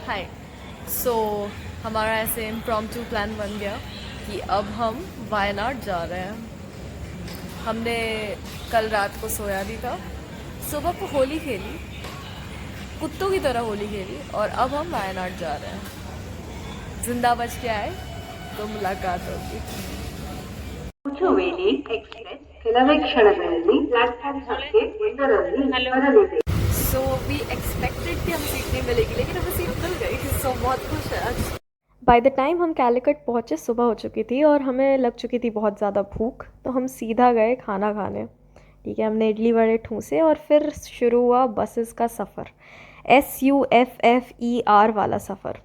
हाय। सो हमारा ऐसे impromptu plan बन गया कि अब हम वायनाड जा रहे हैं। हमने कल रात को सोया भी था, सुबह को होली खेली, कुत्तों की तरह होली खेली, और अब हम वायनाड जा रहे हैं। जिंदा बच के आए तो मुलाकात होगी। ವೇಳೆ ಎಕ್ಸ್‌ಪ್ರೆಸ್ ಕೆಲವೇ ಕ್ಷಣಗಳಲ್ಲಿ ಪ್ಲಾಟ್‌ಫಾರ್ಮ್ ಸಂಖ್ಯೆ 1ರಲ್ಲಿ ಬರಲಿದೆ। सो वी एक्सपेक्टेड कि हमें सीट नहीं मिलेगी, लेकिन हमें सीट मिल गई। सो बहुत खुश है आज। बाय द टाइम हम कैलिकट पहुँचे सुबह हो चुकी थी और हमें लग चुकी थी बहुत ज़्यादा भूख, तो हम सीधा गए खाना खाने। ठीक है, हमने इडली वड़े ठूसे और फिर शुरू हुआ बसेस का सफ़र। SUFFER वाला सफ़र।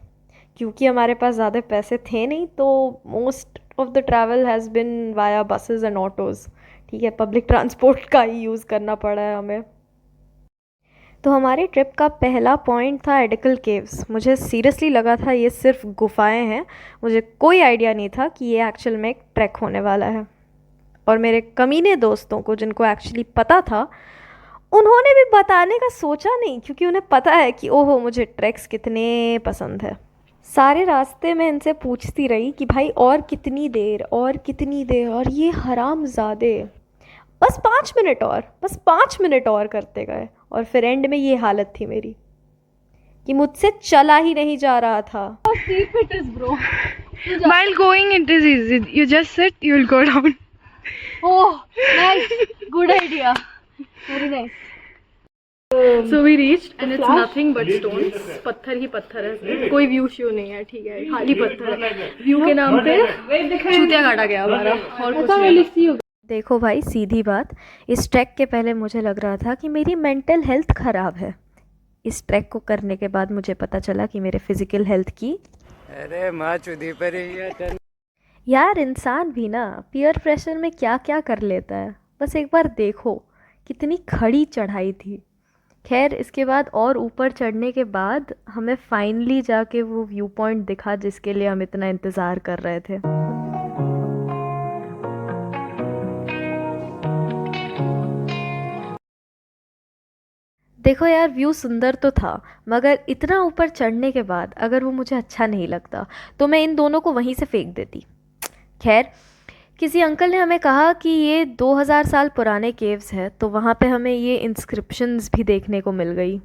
क्योंकि हमारे पास ज़्यादा पैसे थे नहीं, तो most of the travel has been via buses and autos. ठीक है, पब्लिक ट्रांसपोर्ट का ही यूज़ करना पड़ा है हमें। तो हमारे ट्रिप का पहला पॉइंट था एडिकल केव्स। मुझे सीरियसली लगा था ये सिर्फ गुफाएं हैं, मुझे कोई आइडिया नहीं था कि ये एक्चुअल में एक ट्रैक होने वाला है। और मेरे कमीने दोस्तों को, जिनको एक्चुअली पता था, उन्होंने भी बताने का सोचा नहीं, क्योंकि उन्हें पता है कि ओहो मुझे ट्रैक्स कितने पसंद है। सारे रास्ते में इनसे पूछती रही कि भाई और कितनी देर और कितनी देर, और ये हरामज़ादे बस 5 मिनट और, बस 5 मिनट और करते गए। और फिर एंड में ये हालत थी मेरी कि मुझसे चला ही नहीं जा रहा था। Steep it is, bro. While going, it is easy. You just sit, you will go down. Oh, nice. Good idea. Very nice. So we reached, and it's nothing but stones. पत्थर ही पत्थर है, कोई व्यू शो नहीं है। ठीक है, खाली पत्थर है। व्यू के नाम पे चूतिया काटा गया हमारा, और कुछ नहीं। देखो भाई, सीधी बात, इस ट्रैक के पहले मुझे लग रहा था कि मेरी मेंटल हेल्थ ख़राब है। इस ट्रैक को करने के बाद मुझे पता चला कि मेरे फिज़िकल हेल्थ की, अरे माँ चुदी पर ही है। यार इंसान भी ना पीयर प्रेशर में क्या क्या कर लेता है। बस एक बार देखो कितनी खड़ी चढ़ाई थी। खैर, इसके बाद और ऊपर चढ़ने के बाद हमें फाइनली जाके वो व्यू पॉइंट दिखा जिसके लिए हम इतना इंतज़ार कर रहे थे। देखो यार, व्यू सुंदर तो था, मगर इतना ऊपर चढ़ने के बाद अगर वो मुझे अच्छा नहीं लगता तो मैं इन दोनों को वहीं से फेंक देती। खैर, किसी अंकल ने हमें कहा कि ये 2000 साल पुराने केव्स हैं, तो वहाँ पे हमें ये इंस्क्रिप्शंस भी देखने को मिल गई।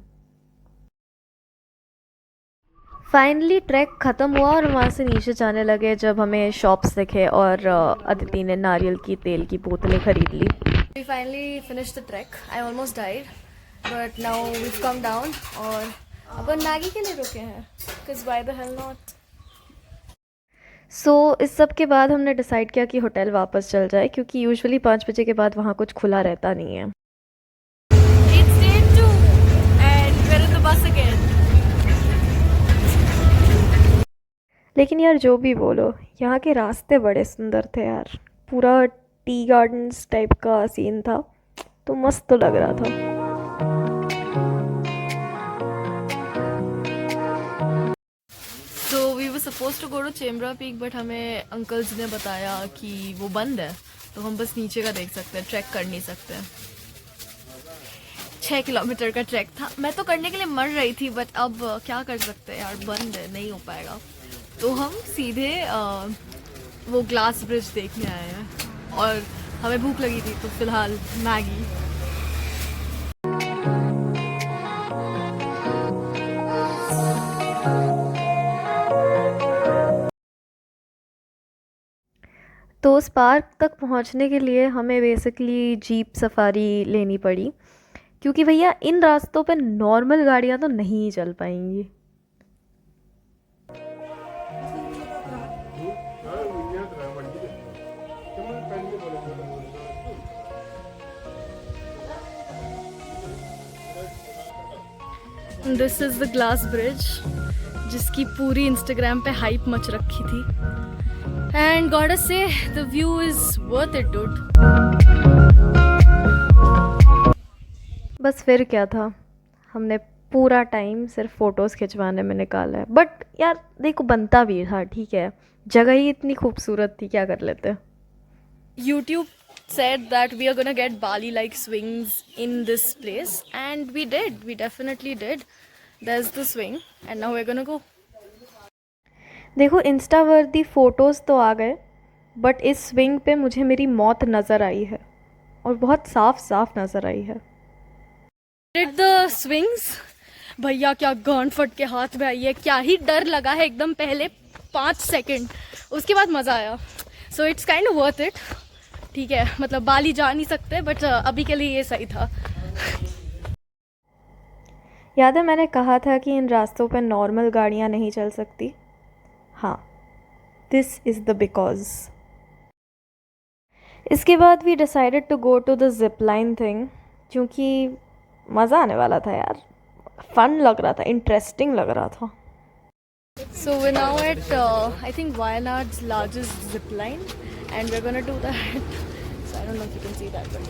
फाइनली ट्रैक ख़त्म हुआ और वहाँ से नीचे जाने लगे जब हमें शॉप्स दिखे और अदिति ने नारियल की तेल की बोतलें खरीद ली। We finally finished the trek. I almost died, but now we've come down और अपन मैगी के लिए रुके हैं, because why the hell not? इस सब के बाद हमने डिसाइड किया कि होटल वापस चल जाए, क्योंकि यूजुअली 5 बजे के बाद वहाँ कुछ खुला रहता नहीं है। It's day 2 and we're in the bus again. लेकिन यार जो भी बोलो, यहाँ के रास्ते बड़े सुंदर थे यार। पूरा टी गार्डन्स टाइप का सीन था, तो मस्त तो लग रहा था। तो we were suppose to go to Chembra peak, but हमें अंकल्स ने बताया कि वो बंद है, तो हम बस नीचे का देख सकते हैं, ट्रैक कर नहीं सकते। 6 किलोमीटर का ट्रैक था, मैं तो करने के लिए मर रही थी, बट अब क्या कर सकते हैं यार, बंद है, नहीं हो पाएगा। तो हम सीधे वो ग्लास ब्रिज देखने आए हैं, और हमें भूख लगी थी तो फिलहाल मैगी। तो उस पार्क तक पहुंचने के लिए हमें बेसिकली जीप सफारी लेनी पड़ी, क्योंकि भैया इन रास्तों पे नॉर्मल गाड़ियां तो नहीं चल पाएंगी। This is the glass bridge, जिसकी पूरी इंस्टाग्राम पे हाइप मच रखी थी, एंड गॉट से the view is worth it dude. बस फिर क्या था, हमने पूरा टाइम सिर्फ फ़ोटोज़ खिंचवाने में निकाला है। बट यार देखो, बनता भी था, ठीक है, जगह ही इतनी खूबसूरत थी, क्या कर लेते। YouTube said that we are gonna get Bali like swings in this place, and we did, we definitely did. there's the swing and now we're gonna go. देखो इंस्टा वर्दी फ़ोटोज़ तो आ गए, बट इस स्विंग पे मुझे मेरी मौत नज़र आई है, और बहुत साफ साफ नज़र आई है। Did the swings, भैया क्या गांड फट के हाथ में आई है, क्या ही डर लगा है एकदम पहले 5 सेकंड, उसके बाद मज़ा आया। So it's kind of worth it. ठीक है, मतलब बाली जा नहीं सकते बट अभी के लिए ये सही था। याद है मैंने कहा था कि इन रास्तों पे नॉर्मल गाड़ियाँ नहीं चल सकती? हाँ, दिस इज़ द बिकॉज। इसके बाद we decided to go to the zip line thing, क्योंकि मज़ा आने वाला था यार, फन लग रहा था, इंटरेस्टिंग लग रहा था। So we're now at I think Wayanad's largest zip line and we're gonna do that. So I don't know if you can see that, but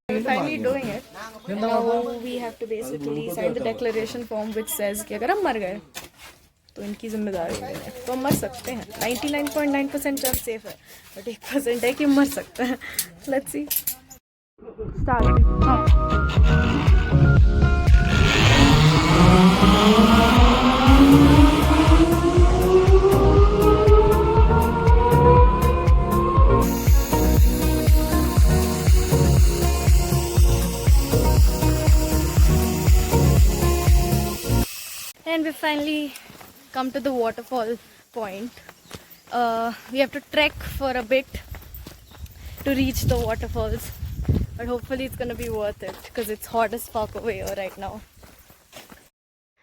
we're finally doing it. Now we have to basically sign the declaration form which says कि अगर हम मर गए तो इनकी जिम्मेदारी नहीं है। तो हम मर सकते हैं, 99.9% चांस सेफ है, बट 1% है कि मर सकते हैं। Let's see. And we finally come to the waterfall point. We have to trek for a bit to reach the waterfalls, but hopefully it's gonna be worth it because it's hot as fuck over here right now.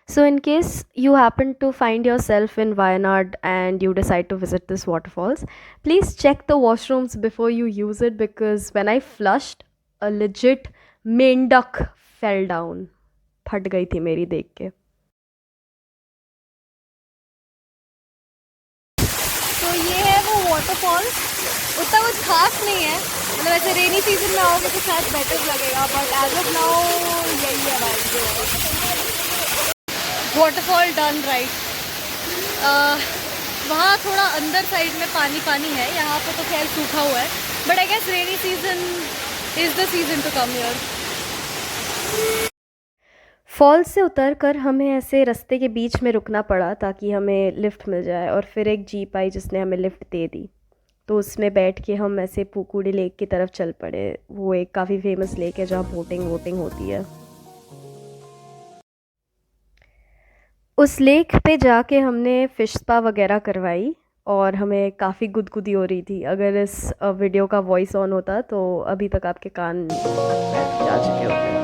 So in case you happen to find yourself in Wayanad and you decide to visit this waterfalls, please check the washrooms before you use it, because when I flushed, a legit मेंढक fell down. फट गई थी मेरी देख के। तो ये है वो वाटरफॉल्स, उतना कुछ खास नहीं है, मतलब ऐसे रेनी सीजन में आओगे तो शायद बेटर लगेगा, बट एज ऑफ नाउ यही है भाई। Waterfall done right. वहाँ थोड़ा अंदर साइड में पानी पानी है, यहाँ पे तो खैर सूखा हुआ है, but I guess rainy season is the season to come here. Falls से उतरकर हमें ऐसे रास्ते के बीच में रुकना पड़ा ताकि हमें लिफ्ट मिल जाए, और फिर एक जीप आई जिसने हमें लिफ्ट दे दी, तो उसमें बैठ के हम ऐसे पुकुड़ी लेक की तरफ चल पड़े। वो एक काफ़ी फेमस लेक है जहाँ बोटिंग होती है। उस लेक पे जाके हमने फ़िश स्पा वगैरह करवाई और हमें काफ़ी गुदगुदी हो रही थी। अगर इस वीडियो का वॉइस ऑन होता तो अभी तक आपके कान जा चुके होते।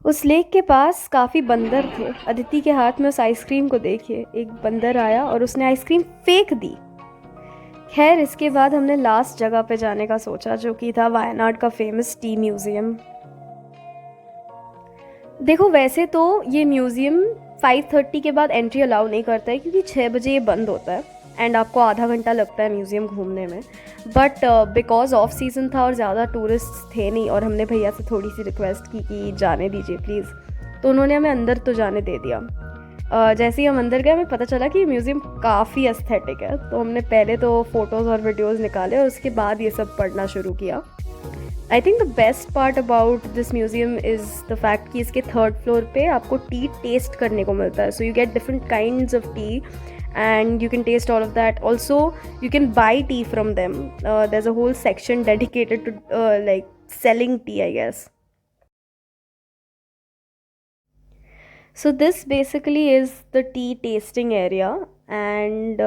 उस लेक के पास काफ़ी बंदर थे। अदिति के हाथ में उस आइसक्रीम को देखिए, एक बंदर आया और उसने आइसक्रीम फेंक दी। खैर इसके बाद हमने लास्ट जगह पे जाने का सोचा, जो कि था वायनाड का फेमस टी म्यूज़ियम। देखो वैसे तो ये म्यूज़ियम 5:30 के बाद एंट्री अलाउ नहीं करता है, क्योंकि 6 बजे ये बंद होता है एंड आपको आधा घंटा लगता है म्यूज़ियम घूमने में। बट बिकॉज ऑफ सीज़न था और ज़्यादा टूरिस्ट थे नहीं, और हमने भैया से थोड़ी सी रिक्वेस्ट की कि जाने दीजिए प्लीज़, तो उन्होंने हमें अंदर तो जाने दे दिया। जैसे ही हम अंदर गए हमें पता चला कि म्यूज़ियम काफ़ी एस्थेटिक है, तो हमने पहले तो फ़ोटोज़ और वीडियोज़ निकाले और उसके बाद ये सब पढ़ना शुरू किया। I think the best part about this museum is the fact कि इसके 3rd फ्लोर पे आपको टी टेस्ट करने को मिलता है। So you get different kinds of T and you can taste all of that. Also you can buy tea from them. There's a whole section dedicated to like selling tea, I guess. So this basically is the tea tasting area, and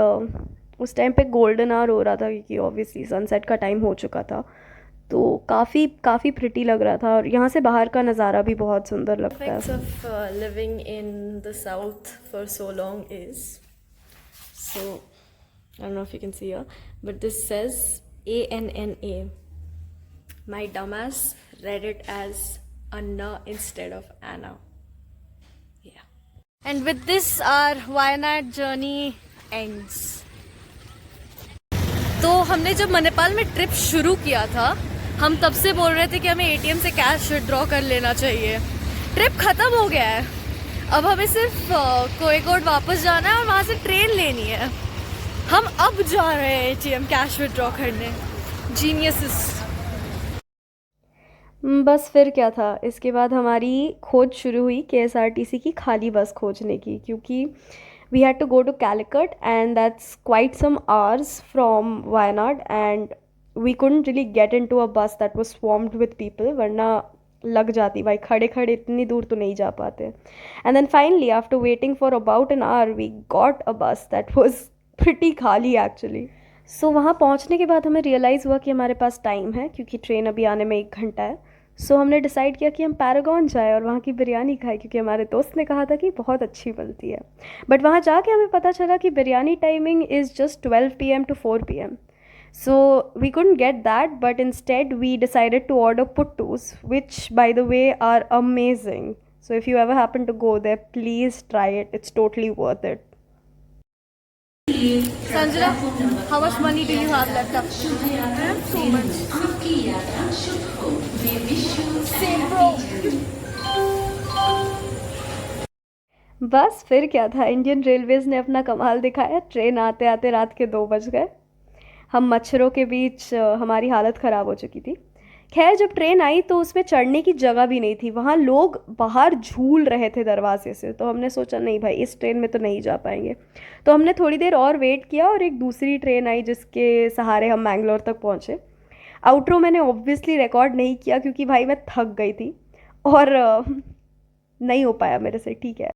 उस time पे golden hour हो रहा था क्योंकि obviously sunset का time हो चुका था, तो काफ़ी प्रिटी लग रहा था, और यहाँ से बाहर का नज़ारा भी बहुत सुंदर लगता है। Effects of living in the south for so long is, so I don't know if you can see here, but this says ANNA. My dumbass read it as Anna instead of Anna. Yeah. And with this our Wayanad journey ends. तो हमने जब मणिपाल में trip शुरू किया था, हम तब से बोल रहे थे कि हमें ATM से कैश विड्रॉ कर लेना चाहिए। ट्रिप ख़त्म हो गया है, अब हमें सिर्फ कोएकोड वापस जाना है और वहाँ से ट्रेन लेनी है। हम अब जा रहे हैं ATM कैश विड्रॉ करने। जीनियसेस। बस फिर क्या था, इसके बाद हमारी खोज शुरू हुई KSRTC की खाली बस खोजने की, क्योंकि we had to go to Calicut and that's quite some hours from Wayanad and we couldn't really get into a bus that was swamped with people, वरना लग जाती भाई, खड़े खड़े इतनी दूर तो नहीं जा पाते। And then finally after waiting for about an hour we got a bus that was pretty खाली एक्चुअली। सो वहाँ पहुँचने के बाद हमें रियलाइज़ हुआ कि हमारे पास टाइम है, क्योंकि ट्रेन अभी आने में 1 घंटा है। सो हमने डिसाइड किया कि हम पैरागॉन जाए और वहाँ की बिरयानी खाए, क्योंकि हमारे दोस्त ने कहा था कि बहुत अच्छी बनती है। बट वहाँ जाके हमें पता चला कि biryani timing is just 12 PM to 4 PM. So we couldn't get that, but instead we decided to order puttus, which by the way are amazing. So if you ever happen to go there, please try it. It's totally worth it. Sanjana, how much money do you have left after? I have so much. Same bro. बस फिर क्या था, Indian Railways ने अपना कमाल दिखाया। Train आते आते रात के 2 बज गए। हम मच्छरों के बीच हमारी हालत ख़राब हो चुकी थी। खैर जब ट्रेन आई तो उसमें चढ़ने की जगह भी नहीं थी, वहाँ लोग बाहर झूल रहे थे दरवाजे से। तो हमने सोचा नहीं भाई, इस ट्रेन में तो नहीं जा पाएंगे। तो हमने थोड़ी देर और वेट किया और एक दूसरी ट्रेन आई जिसके सहारे हम मैंगलोर तक पहुँचे। आउटरो मैंने ऑब्वियसली रिकॉर्ड नहीं किया क्योंकि भाई मैं थक गई थी और नहीं हो पाया मेरे से, ठीक है।